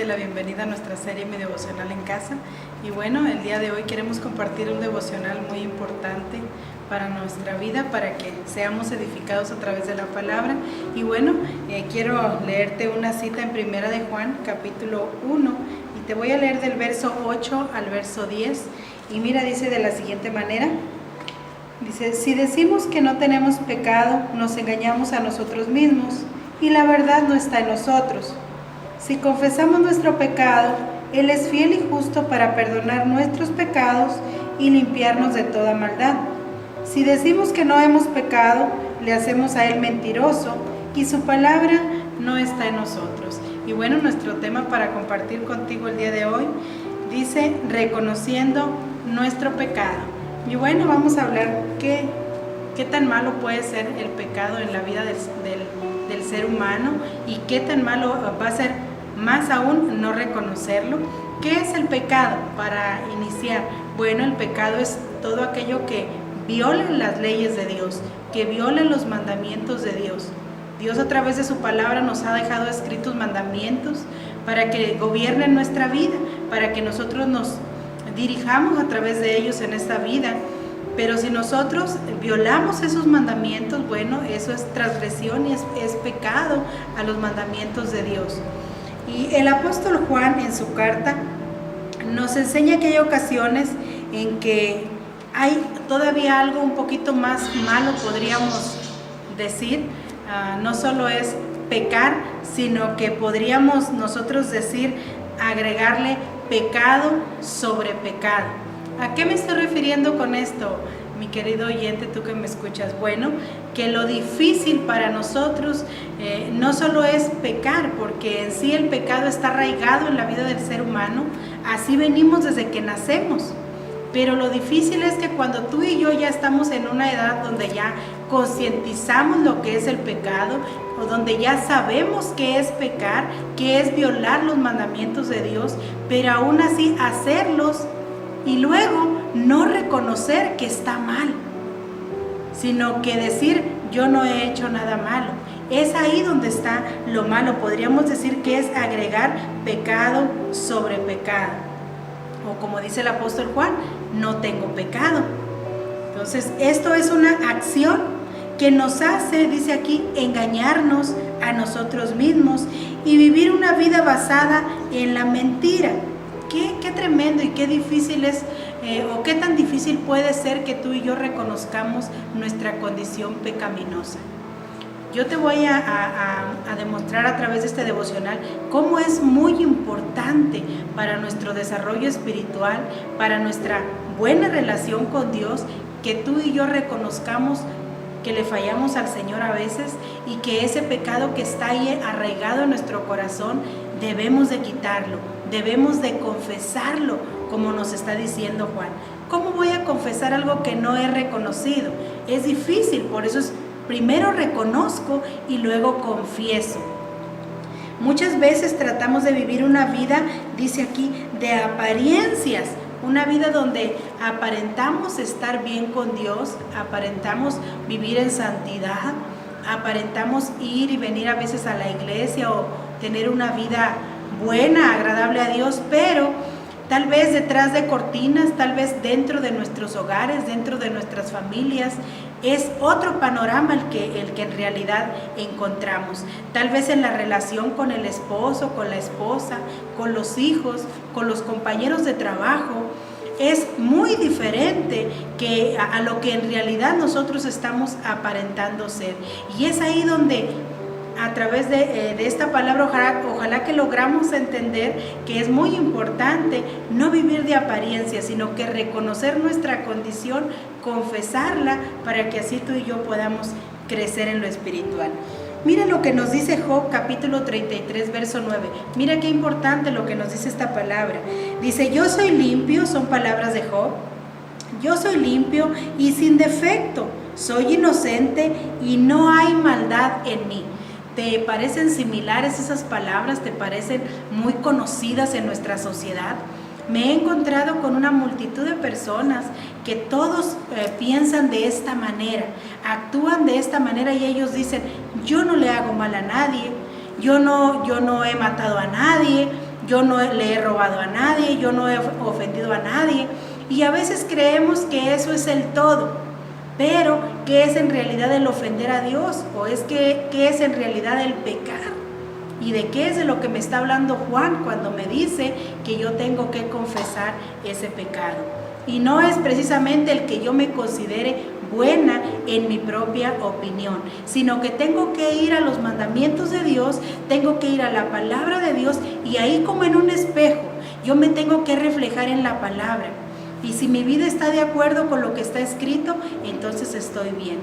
darte la bienvenida a nuestra serie Mi Devocional en Casa. Y bueno, el día de hoy queremos compartir un devocional muy importante para nuestra vida, para que seamos edificados a través de la palabra. Y bueno, quiero leerte una cita en Primera de Juan, capítulo 1, y te voy a leer del verso 8 al verso 10. Y mira, dice de la siguiente manera. Dice, si decimos que no tenemos pecado, nos engañamos a nosotros mismos y la verdad no está en nosotros. Si confesamos nuestro pecado, Él es fiel y justo para perdonar nuestros pecados y limpiarnos de toda maldad. Si decimos que no hemos pecado, le hacemos a Él mentiroso y su palabra no está en nosotros. Y bueno, nuestro tema para compartir contigo el día de hoy dice, reconociendo nuestro pecado. Y bueno, vamos a hablar qué tan malo puede ser el pecado en la vida del ser humano y qué tan malo va a ser más aún no reconocerlo. ¿Qué es el pecado? Para iniciar, bueno, el pecado es todo aquello que viola las leyes de Dios, que viola los mandamientos de Dios. Dios a través de su palabra nos ha dejado escritos mandamientos para que gobiernen nuestra vida, para que nosotros nos dirijamos a través de ellos en esta vida. Pero si nosotros violamos esos mandamientos, bueno, eso es transgresión y es pecado a los mandamientos de Dios. Y el apóstol Juan en su carta nos enseña que hay ocasiones en que hay todavía algo un poquito más malo, podríamos decir. No solo es pecar, sino que podríamos nosotros decir, agregarle pecado sobre pecado. ¿A qué me estoy refiriendo con esto, mi querido oyente, tú que me escuchas? Bueno, que lo difícil para nosotros no solo es pecar, porque en sí el pecado está arraigado en la vida del ser humano, así venimos desde que nacemos. Pero lo difícil es que cuando tú y yo ya estamos en una edad donde ya concientizamos lo que es el pecado, o donde ya sabemos qué es pecar, qué es violar los mandamientos de Dios, pero aún así hacerlos y luego no reconocer que está mal, sino que decir yo no he hecho nada malo. Es ahí donde está lo malo. Podríamos decir que es agregar pecado sobre pecado. O como dice el apóstol Juan, no tengo pecado. Entonces, esto es una acción que nos hace, dice aquí, engañarnos a nosotros mismos y vivir una vida basada en la mentira. Qué tremendo y qué difícil es, o qué tan difícil puede ser que tú y yo reconozcamos nuestra condición pecaminosa. Yo te voy a demostrar a través de este devocional cómo es muy importante para nuestro desarrollo espiritual, para nuestra buena relación con Dios, que tú y yo reconozcamos que le fallamos al Señor a veces y que ese pecado que está ahí arraigado en nuestro corazón debemos de quitarlo, debemos de confesarlo, como nos está diciendo Juan. ¿Cómo voy a confesar algo que no he reconocido? Es difícil, por eso es primero reconozco y luego confieso. Muchas veces tratamos de vivir una vida, dice aquí, de apariencias, una vida donde aparentamos estar bien con Dios, aparentamos vivir en santidad, aparentamos ir y venir a veces a la iglesia o tener una vida buena, agradable a Dios, pero tal vez detrás de cortinas, tal vez dentro de nuestros hogares, dentro de nuestras familias, es otro panorama el que en realidad encontramos. Tal vez en la relación con el esposo, con la esposa, con los hijos, con los compañeros de trabajo, es muy diferente que a lo que en realidad nosotros estamos aparentando ser. Y es ahí donde a través de esta palabra ojalá que logramos entender que es muy importante no vivir de apariencia, sino que reconocer nuestra condición, confesarla, para que así tú y yo podamos crecer en lo espiritual. Mira lo que nos dice Job, capítulo 33, verso 9. Mira qué importante lo que nos dice esta palabra. Dice, yo soy limpio, son palabras de Job. Yo soy limpio y sin defecto, soy inocente y no hay maldad en mí. ¿Te parecen similares esas palabras? ¿Te parecen muy conocidas en nuestra sociedad? Me he encontrado con una multitud de personas que todos piensan de esta manera, actúan de esta manera y ellos dicen, yo no le hago mal a nadie, yo no he matado a nadie, yo no le he robado a nadie, yo no he ofendido a nadie. Y a veces creemos que eso es el todo, pero ¿qué es en realidad el ofender a Dios? ¿O qué es en realidad el pecar? ¿Y de qué es de lo que me está hablando Juan cuando me dice que yo tengo que confesar ese pecado? Y no es precisamente el que yo me considere buena en mi propia opinión, sino que tengo que ir a los mandamientos de Dios, tengo que ir a la palabra de Dios, y ahí, como en un espejo, yo me tengo que reflejar en la palabra. Y si mi vida está de acuerdo con lo que está escrito, entonces estoy bien.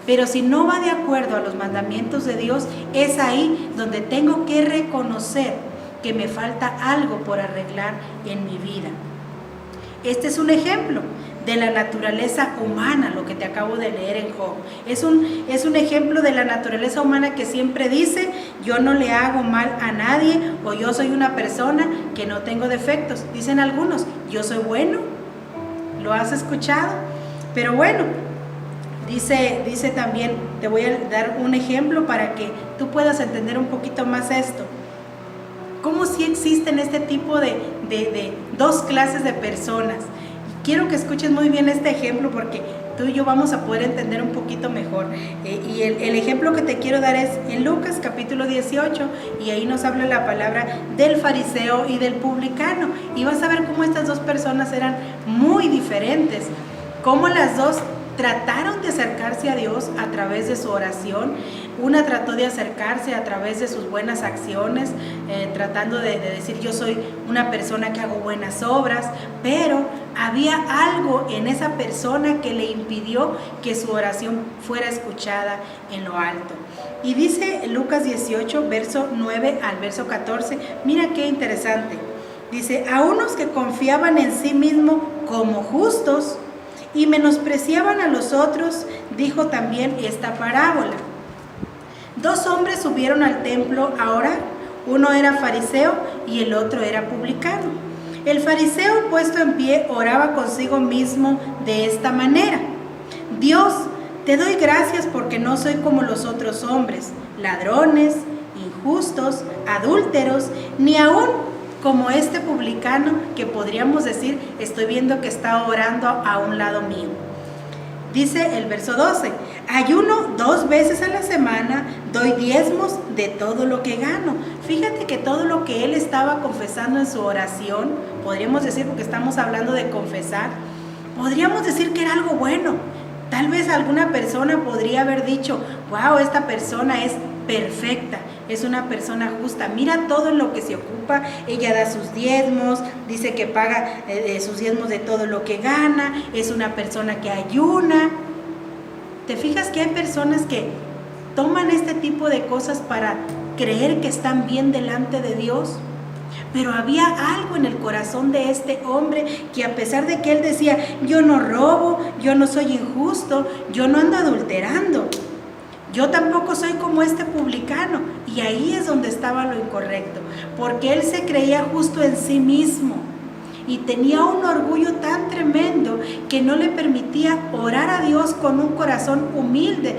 Pero si no va de acuerdo a los mandamientos de Dios, es ahí donde tengo que reconocer que me falta algo por arreglar en mi vida. Este es un ejemplo de la naturaleza humana, lo que te acabo de leer en Job. Es un ejemplo de la naturaleza humana que siempre dice: yo no le hago mal a nadie, o yo soy una persona que no tengo defectos. Dicen algunos: yo soy bueno. ¿Lo has escuchado? Pero bueno, dice también, te voy a dar un ejemplo para que tú puedas entender un poquito más esto. ¿Cómo si existen este tipo de dos clases de personas? Quiero que escuches muy bien este ejemplo, porque tú y yo vamos a poder entender un poquito mejor. Y el ejemplo que te quiero dar es en Lucas capítulo 18, y ahí nos habla la palabra del fariseo y del publicano. Y vas a ver cómo estas dos personas eran muy diferentes, cómo las dos trataron de acercarse a Dios a través de su oración. Una trató de acercarse a través de sus buenas acciones, tratando de decir: yo soy una persona que hago buenas obras, pero había algo en esa persona que le impidió que su oración fuera escuchada en lo alto. Y dice Lucas 18, verso 9 al verso 14, mira qué interesante. Dice: a unos que confiaban en sí mismos como justos y menospreciaban a los otros, dijo también esta parábola. Dos hombres subieron al templo a orar. Uno era fariseo y el otro era publicano. El fariseo, puesto en pie, oraba consigo mismo de esta manera: Dios, te doy gracias porque no soy como los otros hombres, ladrones, injustos, adúlteros, ni aún como este publicano, que podríamos decir, estoy viendo que está orando a un lado mío. Dice el verso 12: ayuno 2 veces a la semana, doy diezmos de todo lo que gano. Fíjate que todo lo que él estaba confesando en su oración, podríamos decir, porque estamos hablando de confesar, podríamos decir que era algo bueno. Tal vez alguna persona podría haber dicho: wow, esta persona es perfecta, es una persona justa, mira todo en lo que se ocupa, ella da sus diezmos, dice que paga sus diezmos de todo lo que gana, es una persona que ayuna. ¿Te fijas que hay personas que toman este tipo de cosas para creer que están bien delante de Dios? Pero había algo en el corazón de este hombre que, a pesar de que él decía: yo no robo, yo no soy injusto, yo no ando adulterando, yo tampoco soy como este publicano. Y ahí es donde estaba lo incorrecto, porque él se creía justo en sí mismo y tenía un orgullo tan tremendo que no le permitía orar a Dios con un corazón humilde,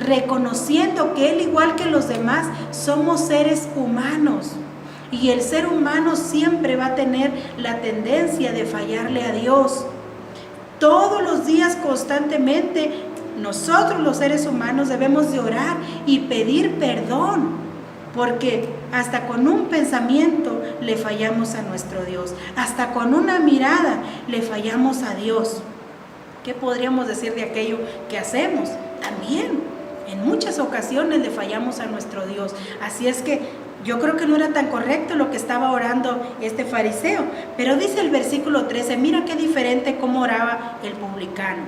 reconociendo que él, igual que los demás, somos seres humanos. Y el ser humano siempre va a tener la tendencia de fallarle a Dios. Todos los días, constantemente, nosotros los seres humanos debemos de orar y pedir perdón, porque hasta con un pensamiento le fallamos a nuestro Dios, hasta con una mirada le fallamos a Dios. ¿Qué podríamos decir de aquello que hacemos? También en muchas ocasiones le fallamos a nuestro Dios. Así es que yo creo que no era tan correcto lo que estaba orando este fariseo. Pero dice el versículo 13, mira qué diferente cómo oraba el publicano.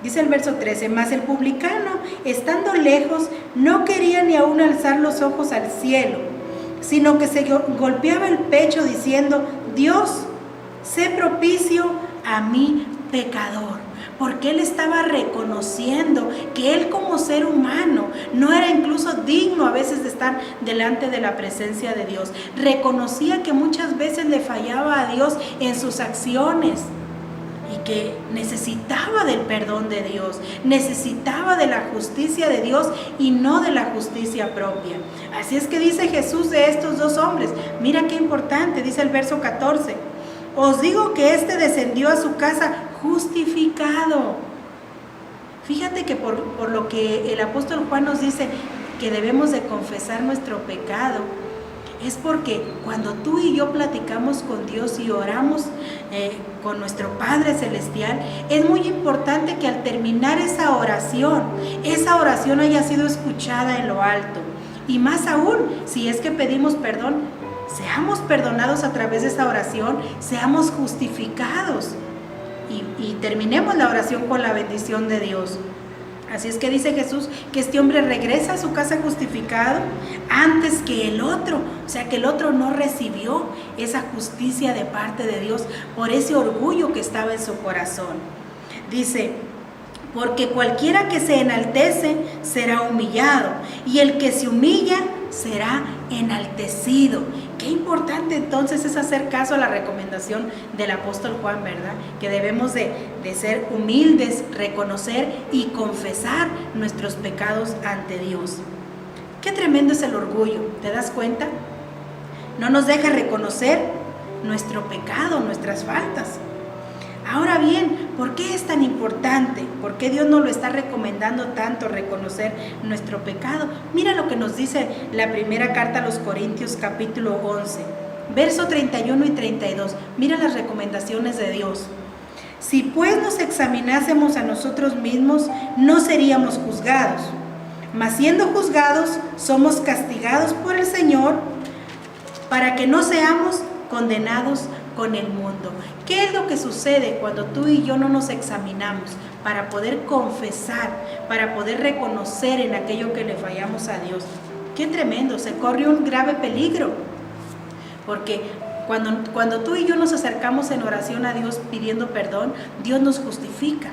Dice el verso 13, mas el publicano, estando lejos, no quería ni aún alzar los ojos al cielo, sino que se golpeaba el pecho diciendo: Dios, sé propicio a mí, pecador. Porque él estaba reconociendo que él, como ser humano, no era incluso digno a veces de estar delante de la presencia de Dios. Reconocía que muchas veces le fallaba a Dios en sus acciones. Y que necesitaba del perdón de Dios, necesitaba de la justicia de Dios y no de la justicia propia. Así es que dice Jesús de estos dos hombres, mira qué importante, dice el verso 14, os digo que este descendió a su casa justificado. Fíjate que por lo que el apóstol Juan nos dice que debemos de confesar nuestro pecado, es porque cuando tú y yo platicamos con Dios y oramos con nuestro Padre Celestial, es muy importante que al terminar esa oración haya sido escuchada en lo alto. Y más aún, si es que pedimos perdón, seamos perdonados a través de esa oración, seamos justificados y terminemos la oración con la bendición de Dios. Así es que dice Jesús que este hombre regresa a su casa justificado antes que el otro. O sea que el otro no recibió esa justicia de parte de Dios por ese orgullo que estaba en su corazón. Dice, porque cualquiera que se enaltece será humillado y el que se humilla será enaltecido. Qué importante entonces es hacer caso a la recomendación del apóstol Juan, ¿verdad? Que debemos de ser humildes, reconocer y confesar nuestros pecados ante Dios. Qué tremendo es el orgullo, ¿te das cuenta? No nos deja reconocer nuestro pecado, nuestras faltas. Ahora bien, ¿por qué es tan importante? ¿Por qué Dios nos lo está recomendando tanto, reconocer nuestro pecado? Mira lo que nos dice la primera carta a los Corintios, capítulo 11, verso 31 y 32. Mira las recomendaciones de Dios. Si pues nos examinásemos a nosotros mismos, no seríamos juzgados. Mas siendo juzgados, somos castigados por el Señor para que no seamos condenados con el mundo. ¿Qué es lo que sucede cuando tú y yo no nos examinamos para poder confesar, para poder reconocer en aquello que le fallamos a Dios? Qué tremendo, se corre un grave peligro, porque cuando tú y yo nos acercamos en oración a Dios pidiendo perdón, Dios nos justifica.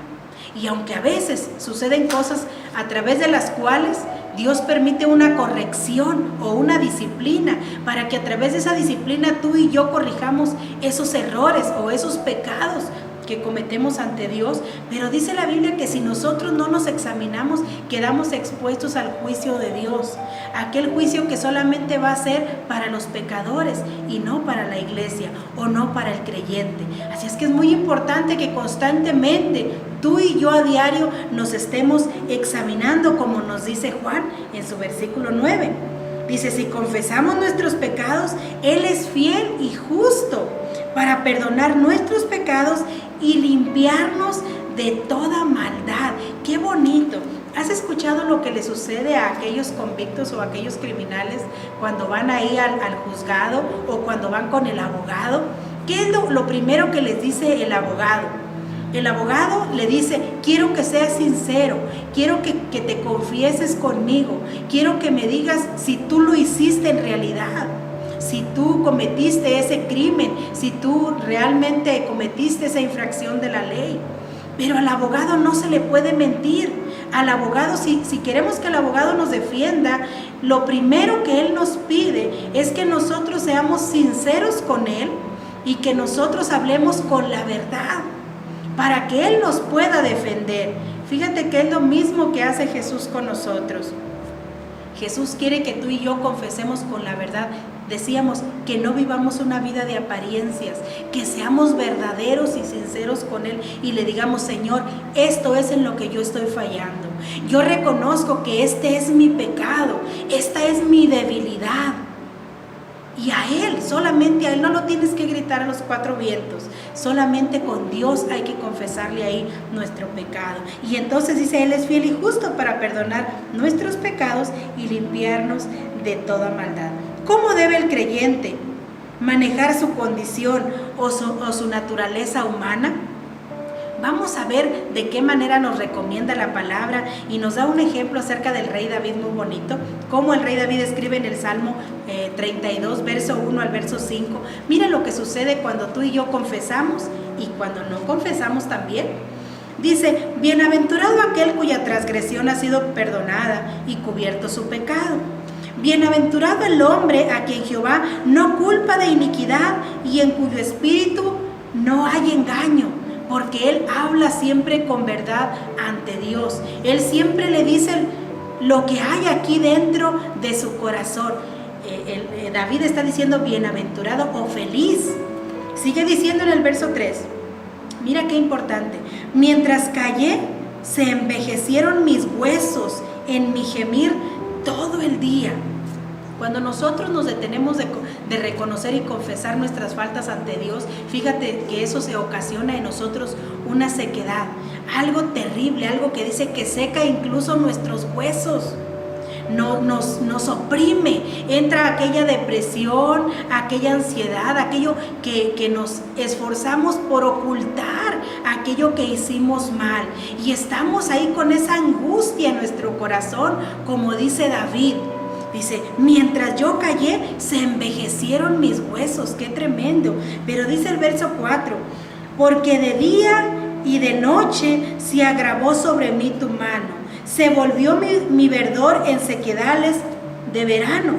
Y aunque a veces suceden cosas a través de las cuales Dios permite una corrección o una disciplina para que a través de esa disciplina tú y yo corrijamos esos errores o esos pecados que cometemos ante Dios, pero dice la Biblia que si nosotros no nos examinamos, quedamos expuestos al juicio de Dios, aquel juicio que solamente va a ser para los pecadores y no para la iglesia o no para el creyente. Así es que es muy importante que constantemente tú y yo a diario nos estemos examinando, como nos dice Juan en su versículo 9. Dice, si confesamos nuestros pecados, Él es fiel y justo para perdonar nuestros pecados y limpiarnos de toda maldad. ¡Qué bonito! ¿Has escuchado lo que le sucede a aquellos convictos o a aquellos criminales cuando van ahí al juzgado o cuando van con el abogado? ¿Qué es lo primero que les dice el abogado? El abogado le dice, quiero que seas sincero, quiero que te confieses conmigo, quiero que me digas si tú lo hiciste en realidad, si tú cometiste ese crimen, si tú realmente cometiste esa infracción de la ley. Pero al abogado no se le puede mentir. Al abogado, si queremos que el abogado nos defienda, lo primero que él nos pide es que nosotros seamos sinceros con él y que nosotros hablemos con la verdad, para que Él nos pueda defender. Fíjate que es lo mismo que hace Jesús con nosotros. Jesús quiere que tú y yo confesemos con la verdad. Decíamos que no vivamos una vida de apariencias, que seamos verdaderos y sinceros con Él y le digamos, Señor, esto es en lo que yo estoy fallando. Yo reconozco que este es mi pecado, esta es mi debilidad. Y a Él, solamente a Él, no lo tienes que gritar a los cuatro vientos, solamente con Dios hay que confesarle ahí nuestro pecado. Y entonces dice, Él es fiel y justo para perdonar nuestros pecados y limpiarnos de toda maldad. ¿Cómo debe el creyente manejar su condición o su naturaleza humana? Vamos a ver de qué manera nos recomienda la palabra y nos da un ejemplo acerca del rey David muy bonito, como el rey David escribe en el Salmo 32, verso 1 al verso 5. Mira lo que sucede cuando tú y yo confesamos y cuando no confesamos también. Dice, bienaventurado aquel cuya transgresión ha sido perdonada y cubierto su pecado. Bienaventurado el hombre a quien Jehová no culpa de iniquidad y en cuyo espíritu no hay engaño. porque Él habla siempre con verdad ante Dios. Él siempre le dice lo que hay aquí dentro de su corazón. David está diciendo bienaventurado o feliz. Sigue diciendo en el verso 3, mira qué importante: mientras callé, se envejecieron mis huesos en mi gemir todo el día. Cuando nosotros nos detenemos de reconocer y confesar nuestras faltas ante Dios, fíjate que eso se ocasiona en nosotros una sequedad, algo terrible, algo que dice que seca incluso nuestros huesos. Nos oprime, entra aquella depresión, aquella ansiedad, aquello que nos esforzamos por ocultar, aquello que hicimos mal, y estamos ahí con esa angustia en nuestro corazón, como dice David. Dice, mientras yo callé, se envejecieron mis huesos. Qué tremendo. Pero dice el verso 4, porque de día y de noche se agravó sobre mí tu mano, se volvió mi verdor en sequedales de verano.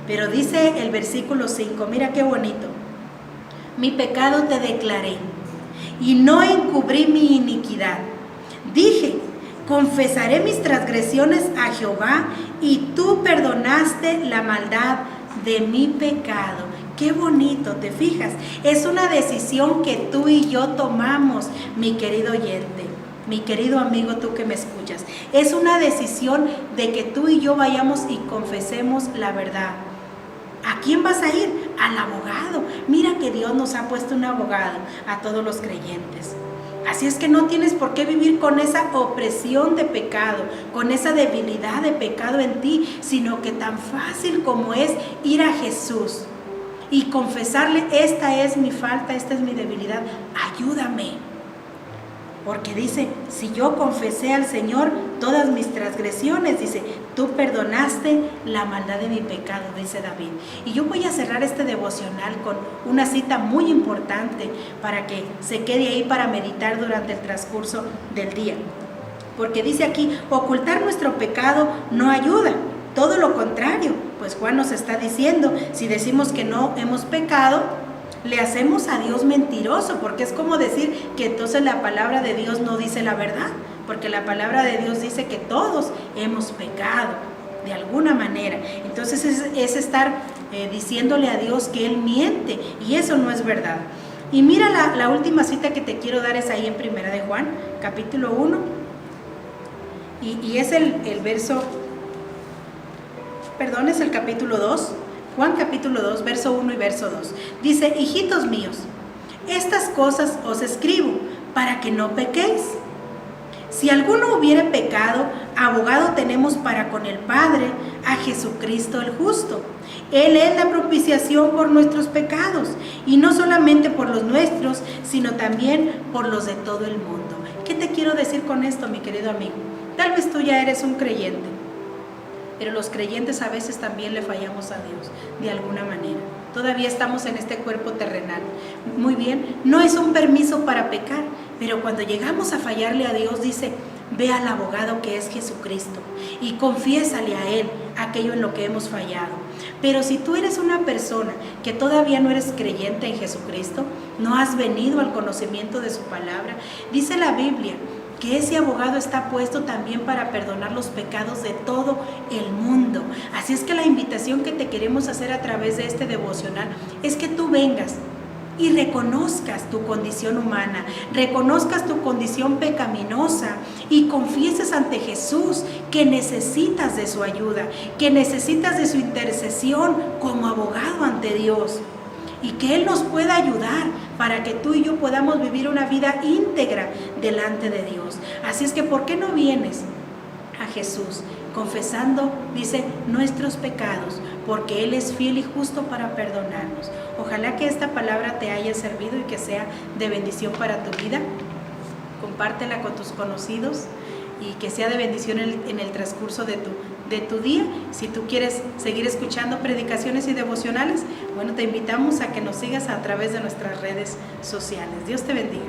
Pero dice el versículo 5, mira qué bonito: mi pecado te declaré y no encubrí mi iniquidad. Dije, confesaré mis transgresiones a Jehová, y tú perdonaste la maldad de mi pecado. Qué bonito, ¿te fijas? Es una decisión que tú y yo tomamos, mi querido oyente, mi querido amigo, tú que me escuchas. Es una decisión de que tú y yo vayamos y confesemos la verdad. ¿A quién vas a ir? Al abogado. Mira que Dios nos ha puesto un abogado a todos los creyentes. Así es que no tienes por qué vivir con esa opresión de pecado, con esa debilidad de pecado en ti, sino que tan fácil como es ir a Jesús y confesarle: esta es mi falta, esta es mi debilidad, ayúdame. Porque dice, si yo confesé al Señor todas mis transgresiones, dice, tú perdonaste la maldad de mi pecado, dice David. Y yo voy a cerrar este devocional con una cita muy importante para que se quede ahí para meditar durante el transcurso del día. Porque dice aquí, ocultar nuestro pecado no ayuda, todo lo contrario. Pues Juan nos está diciendo, si decimos que no hemos pecado, le hacemos a Dios mentiroso, porque es como decir que entonces la palabra de Dios no dice la verdad, porque la palabra de Dios dice que todos hemos pecado de alguna manera. Entonces es estar diciéndole a Dios que Él miente, y eso no es verdad. Y mira la última cita que te quiero dar, es ahí en Primera de Juan, capítulo 1, y es el verso, perdón, es el capítulo 2. Juan capítulo 2, verso 1 y verso 2. Dice, hijitos míos, estas cosas os escribo para que no pequéis. Si alguno hubiere pecado, abogado tenemos para con el Padre, a Jesucristo el justo. Él es la propiciación por nuestros pecados, y no solamente por los nuestros, sino también por los de todo el mundo. ¿Qué te quiero decir con esto, mi querido amigo? Tal vez tú ya eres un creyente, pero los creyentes a veces también le fallamos a Dios, de alguna manera. Todavía estamos en este cuerpo terrenal. Muy bien, no es un permiso para pecar, pero cuando llegamos a fallarle a Dios, dice, ve al abogado que es Jesucristo y confiésale a Él aquello en lo que hemos fallado. Pero si tú eres una persona que todavía no eres creyente en Jesucristo, no has venido al conocimiento de su palabra, dice la Biblia que ese abogado está puesto también para perdonar los pecados de todo el mundo. Así es que la invitación que te queremos hacer a través de este devocional es que tú vengas y reconozcas tu condición humana, reconozcas tu condición pecaminosa y confieses ante Jesús que necesitas de su ayuda, que necesitas de su intercesión como abogado ante Dios, y que Él nos pueda ayudar para que tú y yo podamos vivir una vida íntegra delante de Dios. Así es que, ¿por qué no vienes a Jesús confesando, dice, nuestros pecados? Porque Él es fiel y justo para perdonarnos. Ojalá que esta palabra te haya servido y que sea de bendición para tu vida. Compártela con tus conocidos y que sea de bendición en el transcurso de tu día. Si tú quieres seguir escuchando predicaciones y devocionales, bueno, te invitamos a que nos sigas a través de nuestras redes sociales. Dios te bendiga.